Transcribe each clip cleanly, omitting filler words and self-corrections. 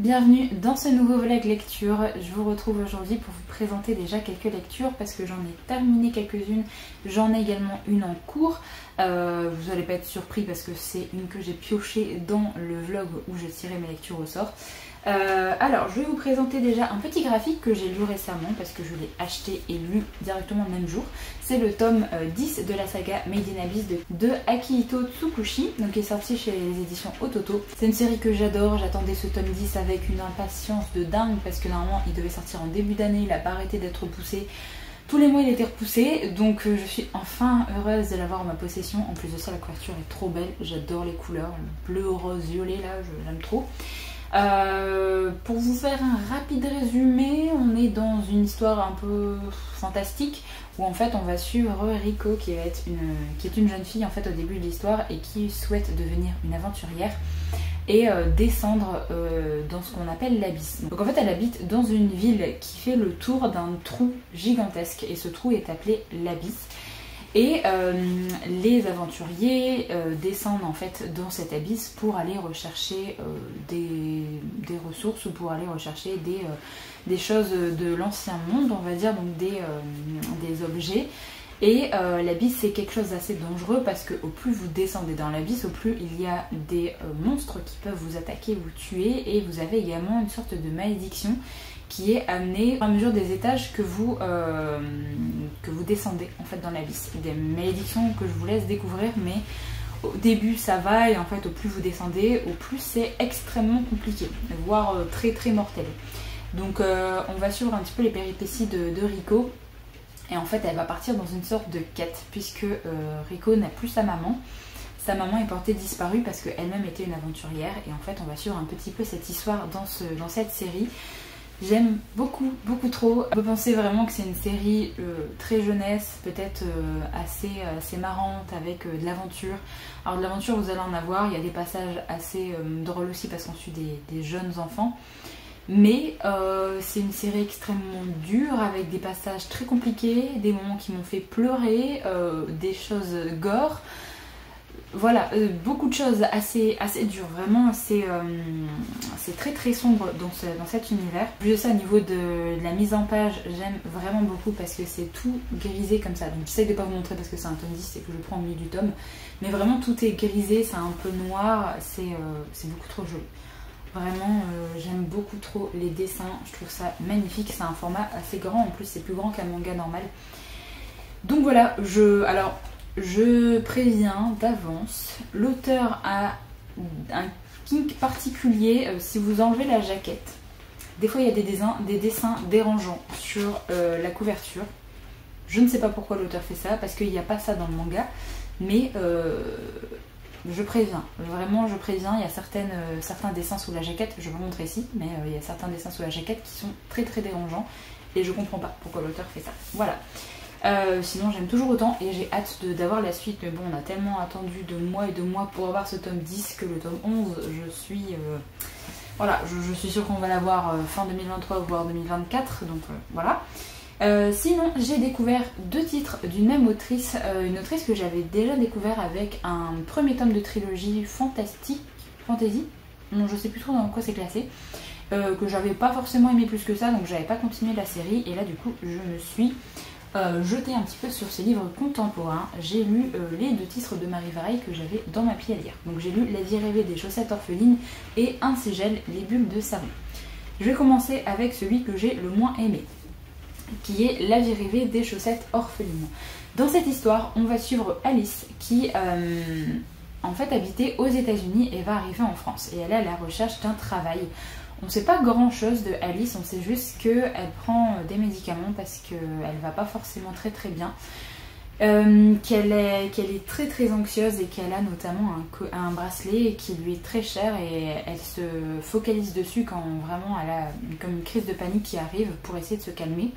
bienvenue dans ce nouveau vlog lecture. Je vous retrouve aujourd'hui pour vous présenter déjà quelques lectures parce que j'en ai terminé quelques-unes, j'en ai également une en cours. Vous n'allez pas être surpris parce que c'est une que j'ai piochée dans le vlog où je tirais mes lectures au sort. Alors je vais vous présenter déjà un petit graphique que j'ai lu récemment parce que je l'ai acheté et lu directement le même jour. C'est le tome 10 de la saga Made in Abyss de Akihito Tsukushi, donc qui est sorti chez les éditions Ototo. C'est une série que j'adore, j'attendais ce tome 10 avec une impatience de dingue parce que normalement il devait sortir en début d'année, il n'a pas arrêté d'être repoussé. Tous les mois il était repoussé, donc je suis enfin heureuse de l'avoir en ma possession. En plus de ça, la couverture est trop belle, j'adore les couleurs, le bleu, rose, violet là, j'aime trop. Pour vous faire un rapide résumé, on est dans une histoire un peu fantastique où en fait on va suivre Riko qui est une jeune fille en fait au début de l'histoire et qui souhaite devenir une aventurière et descendre dans ce qu'on appelle l'abysse. Donc en fait elle habite dans une ville qui fait le tour d'un trou gigantesque et ce trou est appelé l'abysse. Et les aventuriers descendent en fait dans cet abysse pour aller rechercher des ressources ou pour aller rechercher des choses de l'ancien monde, on va dire, donc des objets. Et l'abysse c'est quelque chose d'assez dangereux parce que au plus vous descendez dans l'abysse, au plus il y a des monstres qui peuvent vous attaquer, vous tuer, et vous avez également une sorte de malédiction qui est amenée à mesure des étages que vous descendez en fait dans l'abysse. Des malédictions que je vous laisse découvrir, mais au début ça va et en fait au plus vous descendez, au plus c'est extrêmement compliqué, voire très très mortel. Donc on va suivre un petit peu les péripéties de Riko. Et en fait elle va partir dans une sorte de quête puisque Riko n'a plus sa maman. Sa maman est portée disparue parce qu'elle-même était une aventurière. Et en fait on va suivre un petit peu cette histoire dans cette série. J'aime beaucoup, beaucoup trop. On peut penser vraiment que c'est une série très jeunesse, peut-être assez marrante, avec de l'aventure. Alors de l'aventure vous allez en avoir, il y a des passages assez drôles aussi parce qu'on suit des jeunes enfants. Mais c'est une série extrêmement dure avec des passages très compliqués, des moments qui m'ont fait pleurer, des choses gore. Voilà, beaucoup de choses assez dures, vraiment c'est très très sombre dans cet univers. Plus de ça, au niveau de la mise en page, j'aime vraiment beaucoup parce que c'est tout grisé comme ça. Donc j'essaie de ne pas vous montrer parce que c'est un tome 10 et que je prends au milieu du tome. Mais vraiment tout est grisé, c'est un peu noir, c'est beaucoup trop joli. Vraiment, j'aime beaucoup trop les dessins, je trouve ça magnifique, c'est un format assez grand, en plus c'est plus grand qu'un manga normal. Donc voilà, je préviens d'avance, l'auteur a un kink particulier si vous enlevez la jaquette. Des fois il y a des dessins dérangeants sur la couverture. Je ne sais pas pourquoi l'auteur fait ça, parce qu'il n'y a pas ça dans le manga, mais je préviens, vraiment je préviens, il y a certains dessins sous la jaquette, je vais vous montrer ici, mais il y a certains dessins sous la jaquette qui sont très très dérangeants et je comprends pas pourquoi l'auteur fait ça. Voilà. Sinon j'aime toujours autant et j'ai hâte d'avoir la suite, mais bon on a tellement attendu de mois et de mois pour avoir ce tome 10 que le tome 11 je suis voilà, je suis sûre qu'on va l'avoir fin 2023 voire 2024, donc voilà. Sinon j'ai découvert deux titres d'une même autrice, une autrice que j'avais déjà découvert avec un premier tome de trilogie fantasy, non je sais plus trop dans quoi c'est classé, que j'avais pas forcément aimé plus que ça, donc j'avais pas continué la série, et là du coup je me suis jeté un petit peu sur ces livres contemporains. J'ai lu les deux titres de Marie Vareille que j'avais dans ma pile à lire. Donc j'ai lu La vie rêvée des chaussettes orphelines et Un Ségel, les bulles de savon. Je vais commencer avec celui que j'ai le moins aimé, qui est La vie rêvée des chaussettes orphelines. Dans cette histoire, on va suivre Alice qui en fait habitait aux États-Unis et va arriver en France. Et elle est à la recherche d'un travail. On ne sait pas grand chose de Alice, on sait juste qu'elle prend des médicaments parce qu'elle va pas forcément très très bien. Qu'elle est très très anxieuse et qu'elle a notamment un bracelet qui lui est très cher et elle se focalise dessus quand vraiment elle a comme une crise de panique qui arrive pour essayer de se calmer.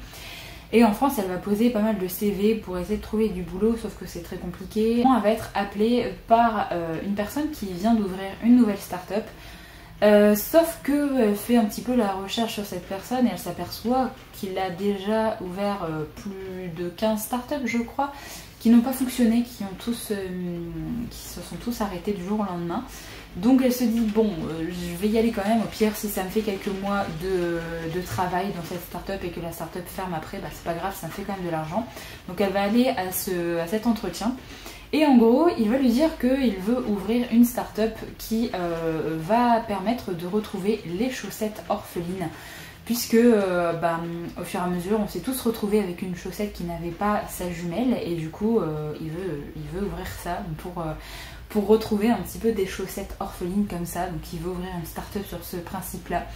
Et en France elle va poser pas mal de CV pour essayer de trouver du boulot, sauf que c'est très compliqué. Elle va être appelée par une personne qui vient d'ouvrir une nouvelle start-up Sauf qu'elle fait un petit peu la recherche sur cette personne et elle s'aperçoit qu'il a déjà ouvert plus de 15 startups, je crois, qui n'ont pas fonctionné, qui se sont tous arrêtés du jour au lendemain. Donc elle se dit, bon, je vais y aller quand même, au pire si ça me fait quelques mois de travail dans cette startup et que la startup ferme après, bah, c'est pas grave, ça me fait quand même de l'argent. Donc elle va aller à cet entretien. Et en gros, il va lui dire qu'il veut ouvrir une start-up qui va permettre de retrouver les chaussettes orphelines. Puisque au fur et à mesure, on s'est tous retrouvés avec une chaussette qui n'avait pas sa jumelle. Et du coup, il veut ouvrir ça pour retrouver un petit peu des chaussettes orphelines comme ça. Donc il veut ouvrir une start-up sur ce principe-là.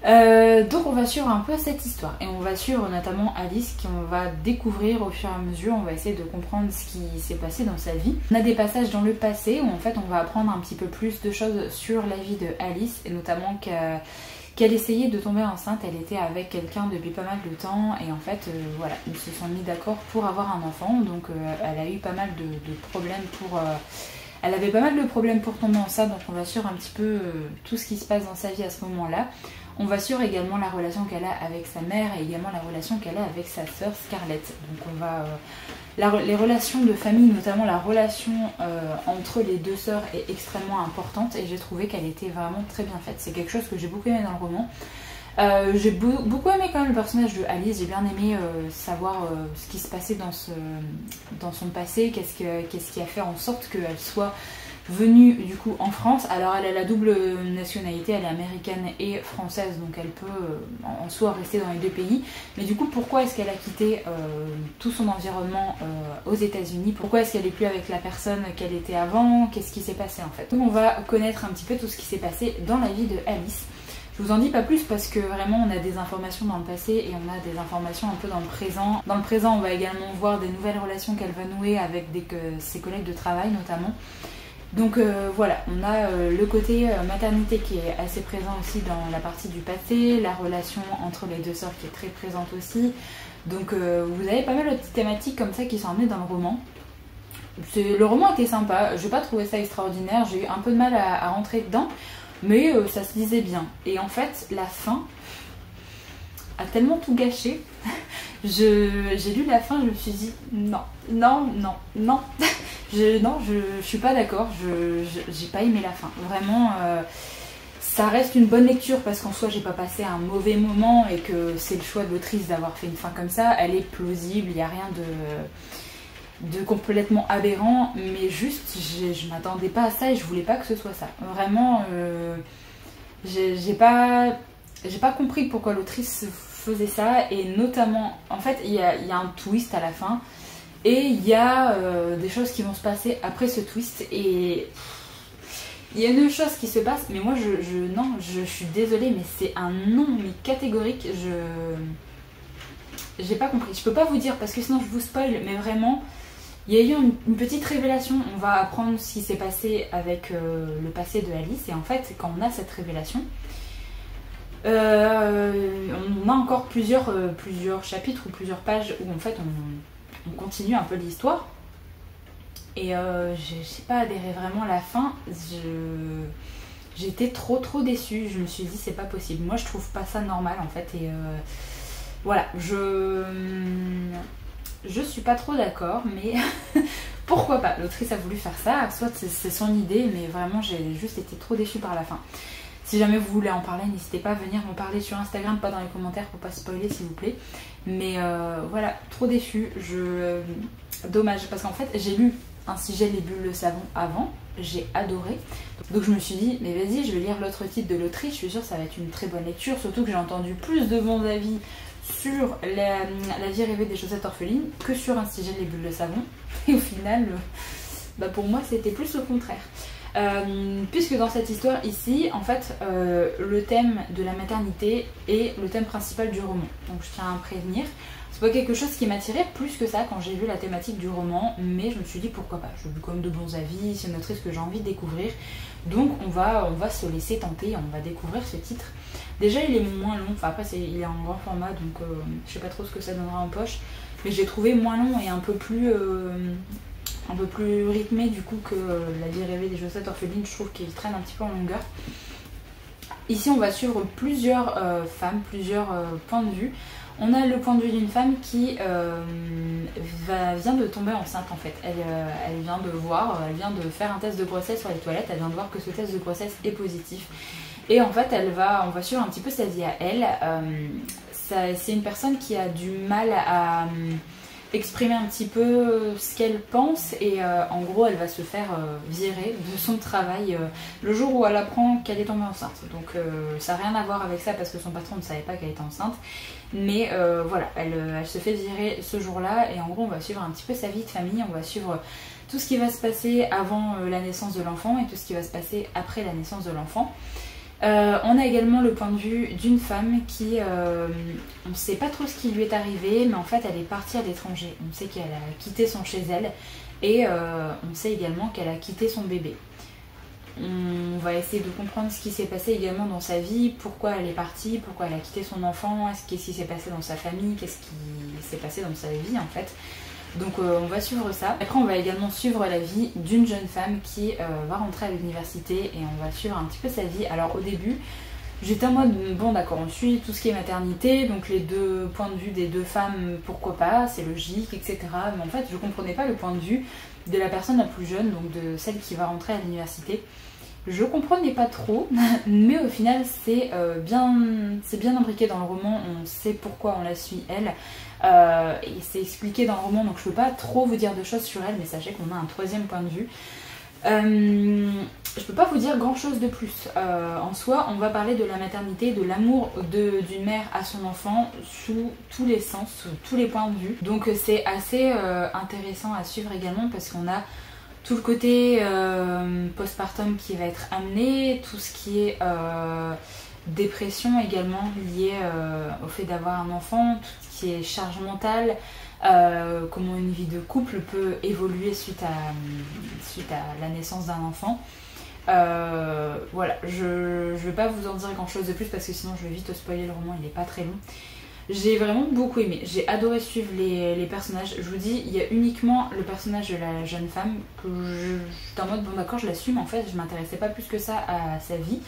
Donc on va suivre un peu cette histoire et on va suivre notamment Alice qu'on va découvrir au fur et à mesure. On va essayer de comprendre ce qui s'est passé dans sa vie. On a des passages dans le passé où en fait on va apprendre un petit peu plus de choses sur la vie de Alice et notamment qu'elle essayait de tomber enceinte. Elle était avec quelqu'un depuis pas mal de temps et en fait voilà, ils se sont mis d'accord pour avoir un enfant. Donc elle a eu pas mal de problèmes elle avait pas mal de problèmes pour tomber enceinte, donc on va suivre un petit peu tout ce qui se passe dans sa vie à ce moment-là. On va suivre également la relation qu'elle a avec sa mère et également la relation qu'elle a avec sa sœur Scarlett. Donc on va les relations de famille, notamment la relation entre les deux sœurs est extrêmement importante et j'ai trouvé qu'elle était vraiment très bien faite. C'est quelque chose que j'ai beaucoup aimé dans le roman. J'ai beaucoup aimé quand même le personnage de Alice, j'ai bien aimé savoir ce qui se passait dans son passé, qu'est-ce qui a fait en sorte qu'elle soit venue du coup en France. Alors elle a la double nationalité, elle est américaine et française, donc elle peut en soi rester dans les deux pays. Mais du coup pourquoi est-ce qu'elle a quitté tout son environnement aux États-Unis? Pourquoi est-ce qu'elle n'est plus avec la personne qu'elle était avant? Qu'est-ce qui s'est passé en fait? Donc on va connaître un petit peu tout ce qui s'est passé dans la vie de Alice. Je vous en dis pas plus parce que vraiment on a des informations dans le passé et on a des informations un peu dans le présent. Dans le présent on va également voir des nouvelles relations qu'elle va nouer avec ses collègues de travail notamment. Donc voilà, on a le côté maternité qui est assez présent aussi dans la partie du passé, la relation entre les deux sœurs qui est très présente aussi. Donc vous avez pas mal de petites thématiques comme ça qui sont amenées dans le roman. Le roman était sympa, je n'ai pas trouvé ça extraordinaire, j'ai eu un peu de mal à rentrer dedans, mais ça se lisait bien. Et en fait, la fin a tellement tout gâché. J'ai lu la fin, je me suis dit non. Je suis pas d'accord, j'ai pas aimé la fin. Vraiment, ça reste une bonne lecture parce qu'en soi, j'ai pas passé un mauvais moment et que c'est le choix de l'autrice d'avoir fait une fin comme ça. Elle est plausible, il n'y a rien de complètement aberrant, mais juste, je m'attendais pas à ça et je voulais pas que ce soit ça. Vraiment, j'ai pas compris pourquoi l'autrice faisait ça et notamment, en fait, il y a un twist à la fin. Et il y a des choses qui vont se passer après ce twist et il y a une chose qui se passe, mais moi je suis désolée, mais c'est un non mais catégorique, j'ai pas compris. Je peux pas vous dire parce que sinon je vous spoil, mais vraiment il y a eu une petite révélation. On va apprendre ce qui s'est passé avec le passé de Alice et en fait quand on a cette révélation, on a encore plusieurs chapitres ou plusieurs pages où en fait on continue un peu l'histoire et j'ai pas adhéré vraiment à la fin. J'étais trop déçue, je me suis dit c'est pas possible, moi je trouve pas ça normal en fait et voilà, je suis pas trop d'accord, mais pourquoi pas, l'autrice a voulu faire ça, soit c'est son idée, mais vraiment j'ai juste été trop déçue par la fin. Si jamais vous voulez en parler, n'hésitez pas à venir m'en parler sur Instagram, pas dans les commentaires pour pas spoiler s'il vous plaît. Mais voilà, trop déçue. Dommage, parce qu'en fait j'ai lu Ainsi gèlent les bulles de savon avant, j'ai adoré. Donc je me suis dit, mais vas-y, je vais lire l'autre titre de l'autrice, je suis sûre que ça va être une très bonne lecture, surtout que j'ai entendu plus de bons avis sur la vie rêvée des chaussettes orphelines que sur Ainsi gèlent les bulles de savon. Et au final, pour moi c'était plus le contraire. Puisque dans cette histoire ici, en fait, le thème de la maternité est le thème principal du roman. Donc je tiens à prévenir, c'est pas quelque chose qui m'attirait plus que ça quand j'ai vu la thématique du roman, mais je me suis dit pourquoi pas, j'ai vu quand même de bons avis, c'est une autrice que j'ai envie de découvrir, donc on va se laisser tenter, on va découvrir ce titre. Déjà il est moins long, enfin après il est en grand format, donc je sais pas trop ce que ça donnera en poche, mais j'ai trouvé moins long et un peu plus rythmé du coup que La vie rêvée des chaussettes orphelines. Je trouve qu'il traîne un petit peu en longueur. Ici on va suivre plusieurs femmes, plusieurs points de vue. On a le point de vue d'une femme qui vient de tomber enceinte en fait. Elle vient de voir, elle vient de faire un test de grossesse sur les toilettes, elle vient de voir que ce test de grossesse est positif. Et en fait on va suivre un petit peu sa vie à elle. C'est une personne qui a du mal à exprimer un petit peu ce qu'elle pense et en gros elle va se faire virer de son travail le jour où elle apprend qu'elle est tombée enceinte. Donc ça n'a rien à voir avec ça parce que son patron ne savait pas qu'elle était enceinte. Mais voilà, elle se fait virer ce jour-là et en gros on va suivre un petit peu sa vie de famille, on va suivre tout ce qui va se passer avant la naissance de l'enfant et tout ce qui va se passer après la naissance de l'enfant. On a également le point de vue d'une femme qui, on ne sait pas trop ce qui lui est arrivé, mais en fait elle est partie à l'étranger. On sait qu'elle a quitté son chez elle et on sait également qu'elle a quitté son bébé. On va essayer de comprendre ce qui s'est passé également dans sa vie, pourquoi elle est partie, pourquoi elle a quitté son enfant, qu'est-ce qui s'est passé dans sa famille, qu'est-ce qui s'est passé dans sa vie en fait. Donc on va suivre ça. Après on va également suivre la vie d'une jeune femme qui va rentrer à l'université et on va suivre un petit peu sa vie. Alors au début j'étais en mode bon d'accord, on suit tout ce qui est maternité, donc les deux points de vue des deux femmes, pourquoi pas, c'est logique, etc. Mais en fait je comprenais pas le point de vue de la personne la plus jeune, donc de celle qui va rentrer à l'université. Je comprenais pas trop, mais au final c'est bien imbriqué dans le roman, on sait pourquoi on la suit elle. Et c'est expliqué dans le roman, donc je peux pas trop vous dire de choses sur elle, mais sachez qu'on a un troisième point de vue. Je peux pas vous dire grand chose de plus. En soi, on va parler de la maternité, de l'amour d'une mère à son enfant sous tous les sens, sous tous les points de vue. Donc c'est assez intéressant à suivre également parce qu'on a tout le côté postpartum qui va être amené, tout ce qui est dépression également liée au fait d'avoir un enfant, tout ce qui est charge mentale, comment une vie de couple peut évoluer suite à la naissance d'un enfant. Voilà, je ne vais pas vous en dire grand chose de plus parce que sinon je vais vite spoiler le roman, il n'est pas très long. J'ai vraiment beaucoup aimé, j'ai adoré suivre les personnages. Je vous dis, il y a uniquement le personnage de la jeune femme que j'étais en mode bon d'accord je l'assume, en fait je m'intéressais pas plus que ça à sa vie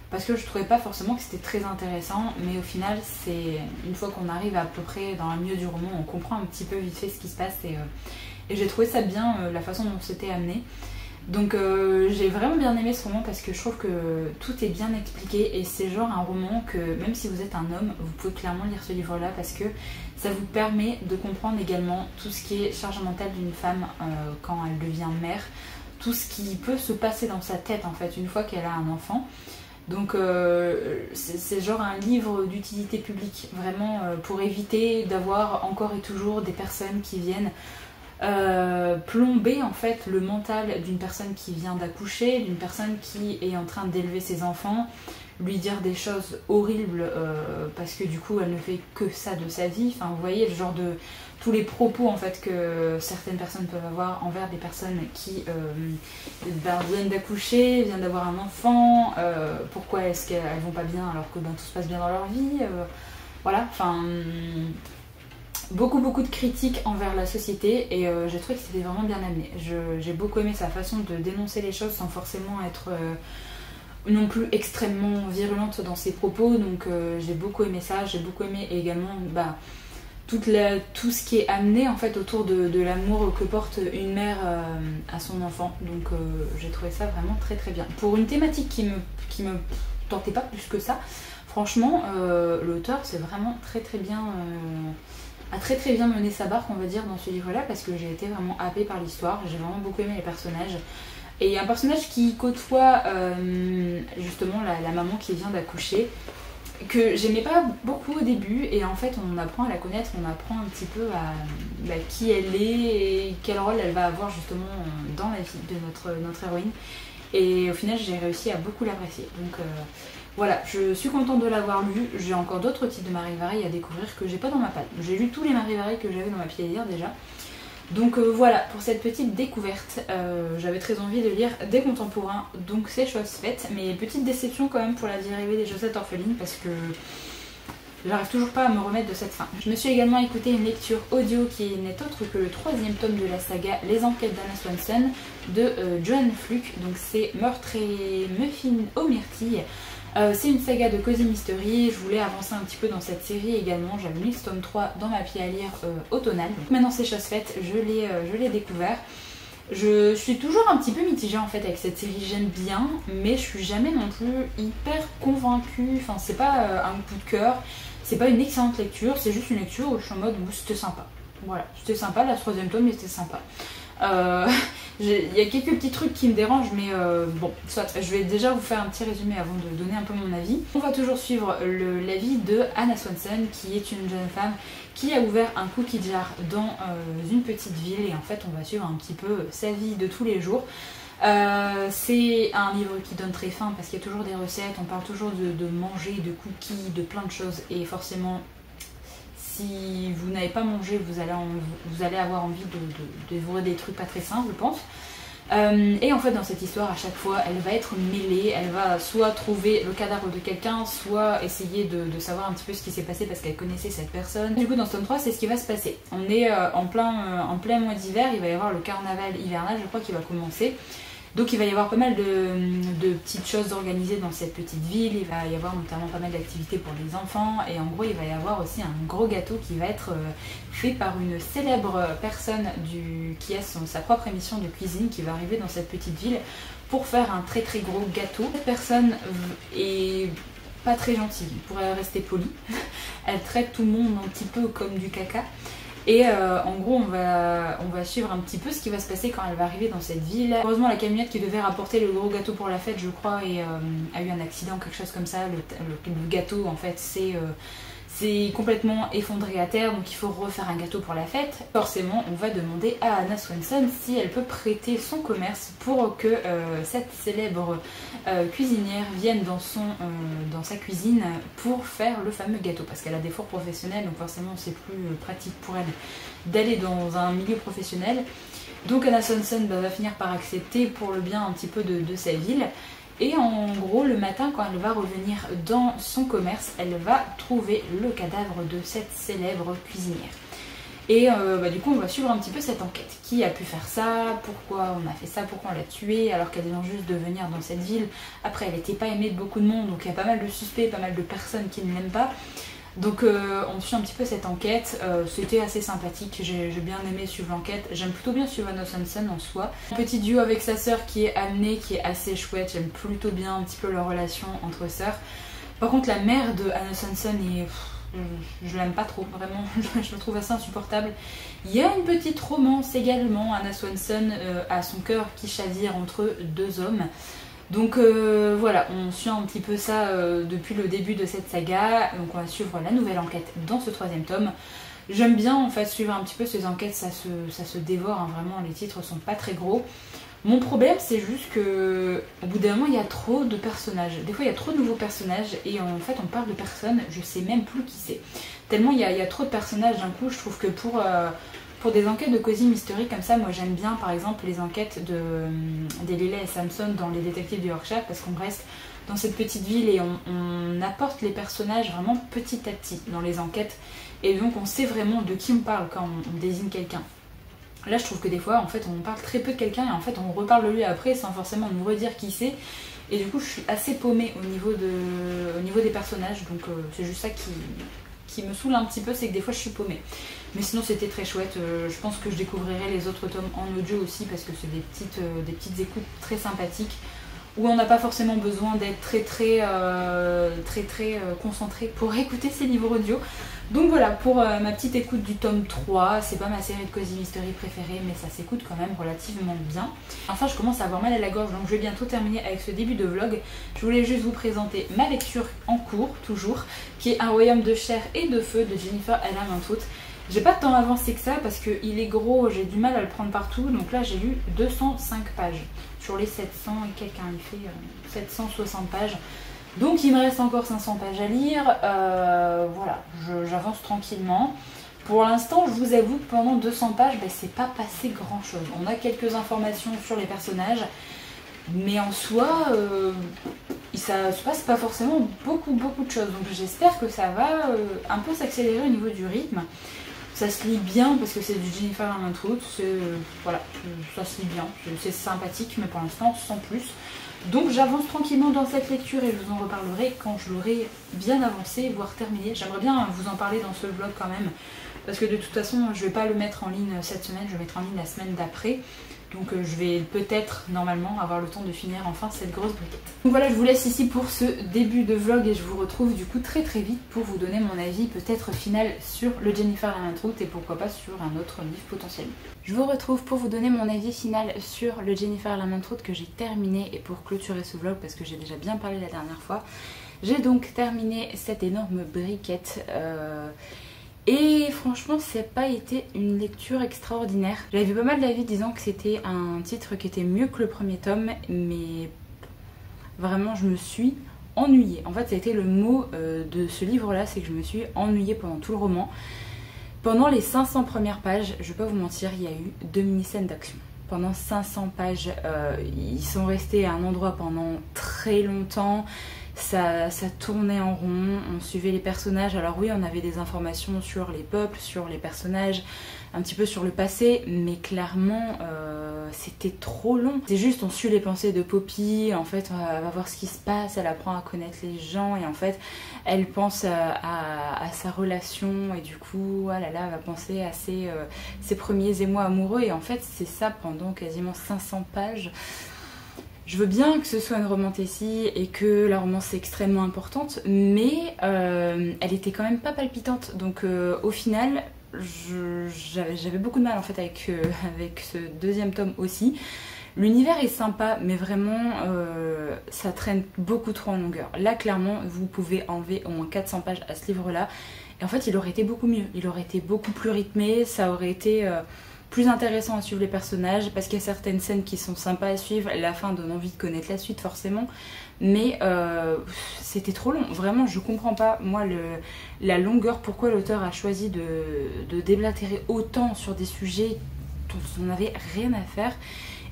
parce que je trouvais pas forcément que c'était très intéressant, mais au final c'est une fois qu'on arrive à peu près dans le milieu du roman, on comprend un petit peu vite fait ce qui se passe et j'ai trouvé ça bien la façon dont c'était amené. Donc j'ai vraiment bien aimé ce roman parce que je trouve que tout est bien expliqué et c'est genre un roman que même si vous êtes un homme, vous pouvez clairement lire ce livre là parce que ça vous permet de comprendre également tout ce qui est charge mentale d'une femme quand elle devient mère, tout ce qui peut se passer dans sa tête en fait une fois qu'elle a un enfant. Donc c'est genre un livre d'utilité publique vraiment pour éviter d'avoir encore et toujours des personnes qui viennent plomber en fait le mental d'une personne qui vient d'accoucher, d'une personne qui est en train d'élever ses enfants, lui dire des choses horribles parce que du coup elle ne fait que ça de sa vie. Enfin vous voyez le genre de tous les propos en fait que certaines personnes peuvent avoir envers des personnes qui viennent d'accoucher, viennent d'avoir un enfant, pourquoi est-ce qu'elles vont pas bien alors que tout se passe bien dans leur vie, voilà, enfin beaucoup de critiques envers la société et j'ai trouvé que c'était vraiment bien amené. J'ai beaucoup aimé sa façon de dénoncer les choses sans forcément être non plus extrêmement virulente dans ses propos, donc j'ai beaucoup aimé ça. J'ai beaucoup aimé également tout ce qui est amené en fait autour de l'amour que porte une mère à son enfant, donc j'ai trouvé ça vraiment très très bien. Pour une thématique qui me tentait pas plus que ça, franchement l'auteur c'est vraiment très bien a très bien mené sa barque on va dire dans ce livre là parce que j'ai été vraiment happée par l'histoire, j'ai vraiment beaucoup aimé les personnages. Et il y a un personnage qui côtoie justement la maman qui vient d'accoucher, que j'aimais pas beaucoup au début, et en fait on apprend à la connaître, on apprend un petit peu à qui elle est et quel rôle elle va avoir justement dans la vie de notre héroïne. Et au final j'ai réussi à beaucoup l'apprécier. Donc voilà, je suis contente de l'avoir lu. J'ai encore d'autres types de Marie Varey à découvrir que j'ai pas dans ma palle. J'ai lu tous les Marie Varey que j'avais dans ma pile à lire déjà. Donc voilà, pour cette petite découverte, j'avais très envie de lire des contemporains, donc c'est chose faite. Mais petite déception quand même pour la vie rêvée des Josettes orphelines parce que j'arrive toujours pas à me remettre de cette fin. Je me suis également écouté une lecture audio qui n'est autre que le 3e tome de la saga Les Enquêtes d'Anna Swanson de Joanne Fluke. Donc c'est Meurtre et Muffin aux myrtilles. C'est une saga de Cozy Mystery, je voulais avancer un petit peu dans cette série également, j'avais mis ce tome 3 dans ma pile à lire automnale. Donc maintenant c'est chose faite, je l'ai découvert. Je suis toujours un petit peu mitigée en fait avec cette série, j'aime bien, mais je suis jamais non plus hyper convaincue, enfin c'est pas un coup de cœur, c'est pas une excellente lecture, c'est juste une lecture où je suis en mode c'était sympa. Voilà, c'était sympa, la troisième tome était sympa. Il y a quelques petits trucs qui me dérangent, mais bon, soit, je vais déjà vous faire un petit résumé avant de donner un peu mon avis. On va toujours suivre la vie de Anna Swanson, qui est une jeune femme qui a ouvert un cookie jar dans une petite ville, et en fait on va suivre un petit peu sa vie de tous les jours. C'est un livre qui donne très faim parce qu'il y a toujours des recettes, on parle toujours de manger, de cookies, de plein de choses, et forcément si vous n'avez pas mangé, vous allez avoir envie de dévorer des trucs pas très sains, je pense. Et en fait dans cette histoire, à chaque fois elle va être mêlée, elle va soit trouver le cadavre de quelqu'un, soit essayer de savoir un petit peu ce qui s'est passé parce qu'elle connaissait cette personne. Du coup dans ce tome 3 c'est ce qui va se passer. On est en plein mois d'hiver, il va y avoir le carnaval hivernal je crois qui va commencer. Donc il va y avoir pas mal de petites choses organisées dans cette petite ville, il va y avoir notamment pas mal d'activités pour les enfants, et en gros il va y avoir aussi un gros gâteau qui va être fait par une célèbre personne qui a sa propre émission de cuisine qui va arriver dans cette petite ville pour faire un très très gros gâteau. Cette personne est pas très gentille, pour rester polie, elle traite tout le monde un petit peu comme du caca. Et en gros on va suivre un petit peu ce qui va se passer quand elle va arriver dans cette ville. Heureusement la camionnette qui devait rapporter le gros gâteau pour la fête je crois a eu un accident, quelque chose comme ça. Le gâteau en fait c'est complètement effondré à terre, donc il faut refaire un gâteau pour la fête. Forcément on va demander à Anna Swanson si elle peut prêter son commerce pour que cette célèbre cuisinière vienne dans sa cuisine pour faire le fameux gâteau, parce qu'elle a des fours professionnels, donc forcément c'est plus pratique pour elle d'aller dans un milieu professionnel. Donc Anna Swanson va finir par accepter pour le bien un petit peu de sa ville. Et en gros, le matin, quand elle va revenir dans son commerce, elle va trouver le cadavre de cette célèbre cuisinière. Et du coup, on va suivre un petit peu cette enquête. Qui a pu faire ça? Pourquoi on a fait ça? Pourquoi on l'a tuée alors qu'elle vient juste de venir dans cette ville? Après, elle n'était pas aimée de beaucoup de monde, donc il y a pas mal de suspects, pas mal de personnes qui ne l'aiment pas. Donc on suit un petit peu cette enquête, c'était assez sympathique, j'ai bien aimé suivre l'enquête, j'aime plutôt bien suivre Anna Swanson en soi. Un petit duo avec sa sœur qui est amenée, qui est assez chouette, j'aime plutôt bien un petit peu leur relation entre sœurs. Par contre la mère de Anna Swanson je l'aime pas trop, vraiment, je la trouve assez insupportable. Il y a une petite romance également, Anna Swanson a son cœur qui chavire entre deux hommes. Donc voilà, on suit un petit peu ça depuis le début de cette saga, donc on va suivre la nouvelle enquête dans ce troisième tome. J'aime bien en fait suivre un petit peu ces enquêtes, ça se dévore, hein, vraiment les titres sont pas très gros. Mon problème c'est juste que au bout d'un moment il y a trop de personnages, des fois il y a trop de nouveaux personnages et en fait on parle de personnes, je sais même plus qui c'est. Tellement il y a trop de personnages d'un coup, je trouve que pour des enquêtes de Cozy Mystery comme ça, moi j'aime bien par exemple les enquêtes d'Elila et Samson dans Les Détectives du Yorkshire, parce qu'on reste dans cette petite ville et on apporte les personnages vraiment petit à petit dans les enquêtes, et donc on sait vraiment de qui on parle quand on désigne quelqu'un. Là je trouve que des fois en fait on parle très peu de quelqu'un et en fait on reparle de lui après sans forcément nous redire qui c'est, et du coup je suis assez paumée au niveau des personnages, donc c'est juste ça qui me saoule un petit peu, c'est que des fois je suis paumée. Mais sinon c'était très chouette, je pense que je découvrirai les autres tomes en audio aussi parce que c'est des petites écoutes très sympathiques où on n'a pas forcément besoin d'être très concentré pour écouter ces livres audio. Donc voilà pour ma petite écoute du tome 3, c'est pas ma série de Cozy Mystery préférée mais ça s'écoute quand même relativement bien. Enfin je commence à avoir mal à la gorge donc je vais bientôt terminer avec ce début de vlog. Je voulais juste vous présenter ma lecture en cours toujours, qui est Un royaume de chair et de feu de Jennifer L.A. Mantwood. J'ai pas de temps avancé que ça parce qu'il est gros, j'ai du mal à le prendre partout, donc là j'ai lu 205 pages sur les 700 et quelqu'un, il fait 760 pages. Donc il me reste encore 500 pages à lire, voilà, j'avance tranquillement. Pour l'instant, je vous avoue que pendant 200 pages, c'est pas passé grand chose. On a quelques informations sur les personnages, mais en soi, ça se passe pas forcément beaucoup de choses. Donc j'espère que ça va un peu s'accélérer au niveau du rythme. Ça se lit bien parce que c'est du Jennifer L.A. Mantwood, voilà, ça se lit bien, c'est sympathique, mais pour l'instant sans plus. Donc j'avance tranquillement dans cette lecture et je vous en reparlerai quand je l'aurai bien avancé, voire terminé. J'aimerais bien vous en parler dans ce vlog quand même, parce que de toute façon je vais pas le mettre en ligne cette semaine, je vais mettre en ligne la semaine d'après. Donc je vais peut-être normalement avoir le temps de finir enfin cette grosse briquette. Donc voilà, je vous laisse ici pour ce début de vlog et je vous retrouve du coup très vite pour vous donner mon avis peut-être final sur le Jennifer la Main Route et pourquoi pas sur un autre livre potentiellement. Je vous retrouve pour vous donner mon avis final sur le Jennifer la Main Route que j'ai terminé et pour clôturer ce vlog parce que j'ai déjà bien parlé la dernière fois. J'ai donc terminé cette énorme briquette. Et franchement, ça n'a pas été une lecture extraordinaire. J'avais vu pas mal d'avis disant que c'était un titre qui était mieux que le premier tome, mais vraiment je me suis ennuyée. En fait, ça a été le mot de ce livre-là, c'est que je me suis ennuyée pendant tout le roman. Pendant les 500 premières pages, je vais pas vous mentir, il y a eu 2 mini-scènes d'action. Pendant 500 pages, ils sont restés à un endroit pendant très longtemps. Ça tournait en rond, on suivait les personnages. Alors oui, on avait des informations sur les peuples, sur les personnages, un petit peu sur le passé, mais clairement c'était trop long. C'est juste on suit les pensées de Poppy, en fait on va voir ce qui se passe, elle apprend à connaître les gens et en fait elle pense à sa relation et du coup ah là là, elle va penser à ses premiers émois amoureux et en fait c'est ça pendant quasiment 500 pages. Je veux bien que ce soit une romantécie et que la romance est extrêmement importante, mais elle était quand même pas palpitante. Donc au final, j'avais beaucoup de mal en fait avec ce deuxième tome aussi. L'univers est sympa, mais vraiment ça traîne beaucoup trop en longueur. Là clairement, vous pouvez enlever au moins 400 pages à ce livre-là. Et en fait, il aurait été beaucoup mieux. Il aurait été beaucoup plus rythmé, ça aurait été plus intéressant à suivre les personnages parce qu'il y a certaines scènes qui sont sympas à suivre, la fin donne envie de connaître la suite forcément, mais c'était trop long, vraiment je comprends pas moi la longueur, pourquoi l'auteur a choisi de déblatérer autant sur des sujets dont on n'avait rien à faire.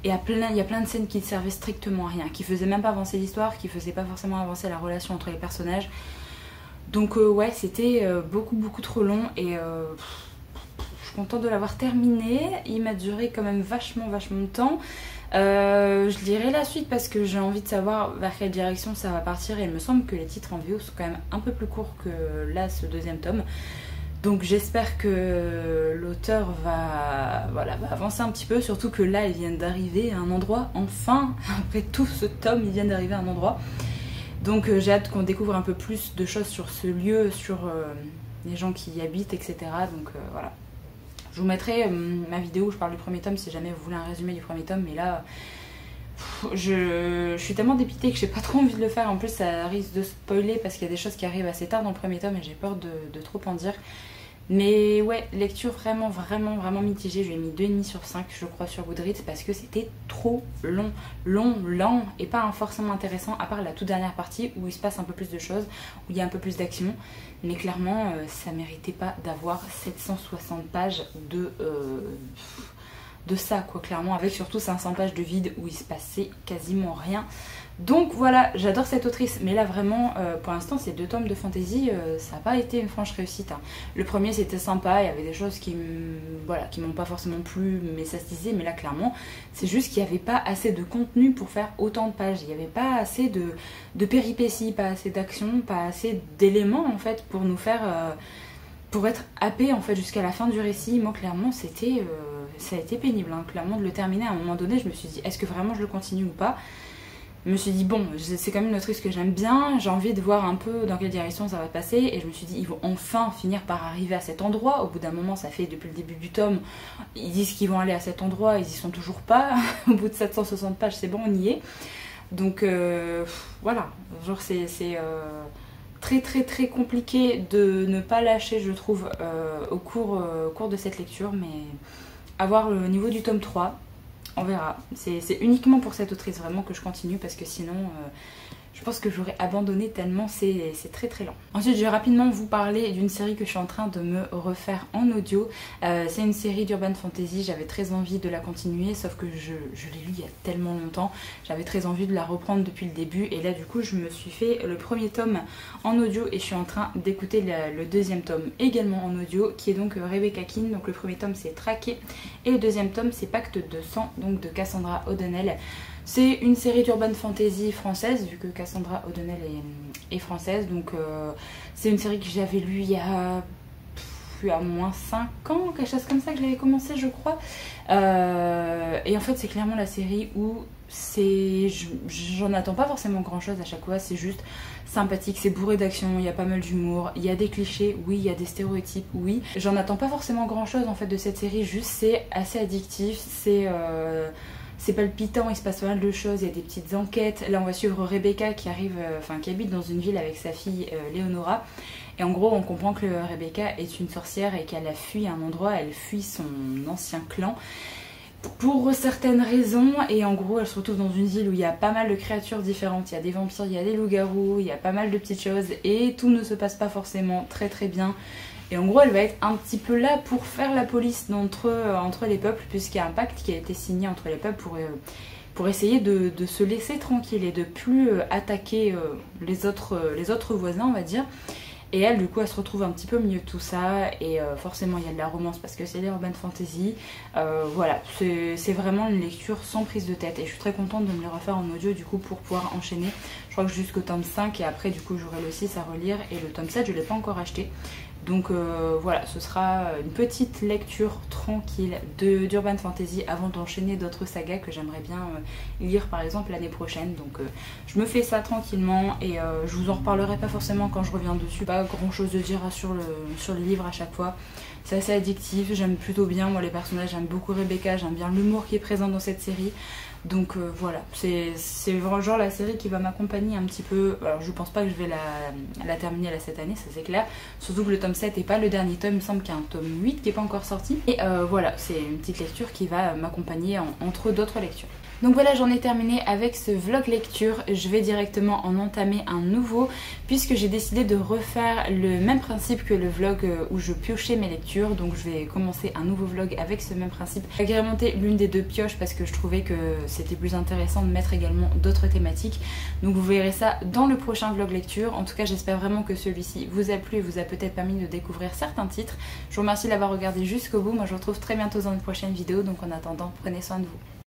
Et il y a plein de scènes qui ne servaient strictement à rien, qui faisaient même pas avancer l'histoire, qui faisaient pas forcément avancer la relation entre les personnages. Donc ouais, c'était beaucoup trop long et je suis contente de l'avoir terminé. Il m'a duré quand même vachement de temps. Je lirai la suite parce que j'ai envie de savoir vers quelle direction ça va partir et il me semble que les titres en VO sont quand même un peu plus courts que là ce deuxième tome. Donc j'espère que l'auteur va avancer un petit peu, surtout que là ils viennent d'arriver à un endroit, enfin, après tout ce tome ils viennent d'arriver à un endroit. Donc j'ai hâte qu'on découvre un peu plus de choses sur ce lieu, sur les gens qui y habitent, etc. Donc voilà. Je vous mettrai ma vidéo où je parle du premier tome si jamais vous voulez un résumé du premier tome, mais là je suis tellement dépitée que j'ai pas trop envie de le faire. En plus ça risque de spoiler parce qu'il y a des choses qui arrivent assez tard dans le premier tome et j'ai peur de trop en dire. Mais ouais, lecture vraiment mitigée. Je lui ai mis 2,5 sur 5 je crois sur Goodreads parce que c'était trop long, lent et pas forcément intéressant à part la toute dernière partie où il se passe un peu plus de choses, où il y a un peu plus d'action. Mais clairement ça méritait pas d'avoir 760 pages de ça quoi, clairement, avec surtout 500 pages de vide où il se passait quasiment rien. Donc voilà, j'adore cette autrice, mais là vraiment, pour l'instant, ces 2 tomes de fantasy, ça n'a pas été une franche réussite. Hein. Le premier, c'était sympa, il y avait des choses qui m'ont pas forcément plu, mais ça se disait, mais là, clairement, c'est juste qu'il n'y avait pas assez de contenu pour faire autant de pages. Il n'y avait pas assez de péripéties, pas assez d'action, pas assez d'éléments, en fait, pour nous faire... pour être happé, en fait, jusqu'à la fin du récit. Moi, clairement, ça a été pénible, hein. Clairement, de le terminer, à un moment donné, je me suis dit, est-ce que vraiment je le continue ou pas ? Je me suis dit bon, c'est quand même une autrice que j'aime bien, j'ai envie de voir un peu dans quelle direction ça va passer et je me suis dit ils vont enfin finir par arriver à cet endroit. Au bout d'un moment, ça fait depuis le début du tome, ils disent qu'ils vont aller à cet endroit, ils y sont toujours pas. Au bout de 760 pages, c'est bon, on y est. Donc voilà, genre c'est très compliqué de ne pas lâcher, je trouve, au cours de cette lecture, mais à voir le niveau du tome 3. On verra. C'est uniquement pour cette autrice vraiment que je continue parce que sinon je pense que j'aurais abandonné tellement c'est très lent. Ensuite je vais rapidement vous parler d'une série que je suis en train de me refaire en audio. C'est une série d'urban fantasy, j'avais très envie de la continuer sauf que je l'ai lu il y a tellement longtemps. J'avais très envie de la reprendre depuis le début et là du coup je me suis fait le premier tome en audio et je suis en train d'écouter le deuxième tome également en audio qui est donc Rebecca Keane. Donc le premier tome c'est Traqué et le deuxième tome c'est Pacte de sang donc de Cassandra O'Donnell. C'est une série d'urban fantasy française, vu que Cassandra O'Donnell est française. Donc c'est une série que j'avais lue il y a moins 5 ans, quelque chose comme ça, que je l'avais commencé, je crois. Et en fait, c'est clairement la série où j'en attends pas forcément grand chose à chaque fois, c'est juste sympathique, c'est bourré d'action, il y a pas mal d'humour, il y a des clichés, oui, il y a des stéréotypes, oui. J'en attends pas forcément grand chose en fait de cette série, juste c'est assez addictif, c'est palpitant, il se passe pas mal de choses, il y a des petites enquêtes. Là on va suivre Rebecca qui arrive, qui habite dans une ville avec sa fille Leonora. Et en gros on comprend que Rebecca est une sorcière et qu'elle a fui un endroit, elle fuit son ancien clan pour certaines raisons, et en gros elle se retrouve dans une ville où il y a pas mal de créatures différentes, il y a des vampires, il y a des loups-garous, il y a pas mal de petites choses et tout ne se passe pas forcément très bien. Et en gros elle va être un petit peu là pour faire la police entre les peuples, puisqu'il y a un pacte qui a été signé entre les peuples pour essayer de se laisser tranquille et de plus attaquer les autres voisins, on va dire. Et elle, du coup, elle se retrouve un petit peu au milieu de tout ça. Et forcément, il y a de la romance parce que c'est l'urban fantasy. Voilà, c'est vraiment une lecture sans prise de tête. Et je suis très contente de me le refaire en audio, du coup, pour pouvoir enchaîner. Je crois que jusqu'au tome 5. Et après, du coup, j'aurai le 6 à relire. Et le tome 7, je ne l'ai pas encore acheté. Donc voilà, ce sera une petite lecture tranquille d'urban fantasy avant d'enchaîner d'autres sagas que j'aimerais bien lire par exemple l'année prochaine. Donc je me fais ça tranquillement et je vous en reparlerai pas forcément quand je reviens dessus. Pas grand chose de dire sur le livre à chaque fois. C'est assez addictif, j'aime plutôt bien moi les personnages, j'aime beaucoup Rebecca, j'aime bien l'humour qui est présent dans cette série. Donc voilà, c'est vraiment genre la série qui va m'accompagner un petit peu. Alors je pense pas que je vais la terminer là cette année, ça c'est clair. Surtout que le tome 7 n'est pas le dernier tome, il me semble qu'il y a un tome 8 qui n'est pas encore sorti. Et voilà, c'est une petite lecture qui va m'accompagner entre d'autres lectures. Donc voilà, j'en ai terminé avec ce vlog lecture. Je vais directement en entamer un nouveau puisque j'ai décidé de refaire le même principe que le vlog où je piochais mes lectures. Donc je vais commencer un nouveau vlog avec ce même principe. Agrémenter l'une des deux pioches parce que je trouvais que c'était plus intéressant de mettre également d'autres thématiques. Donc vous verrez ça dans le prochain vlog lecture. En tout cas, j'espère vraiment que celui-ci vous a plu et vous a peut-être permis de découvrir certains titres. Je vous remercie d'avoir regardé jusqu'au bout. Moi je vous retrouve très bientôt dans une prochaine vidéo. Donc en attendant, prenez soin de vous.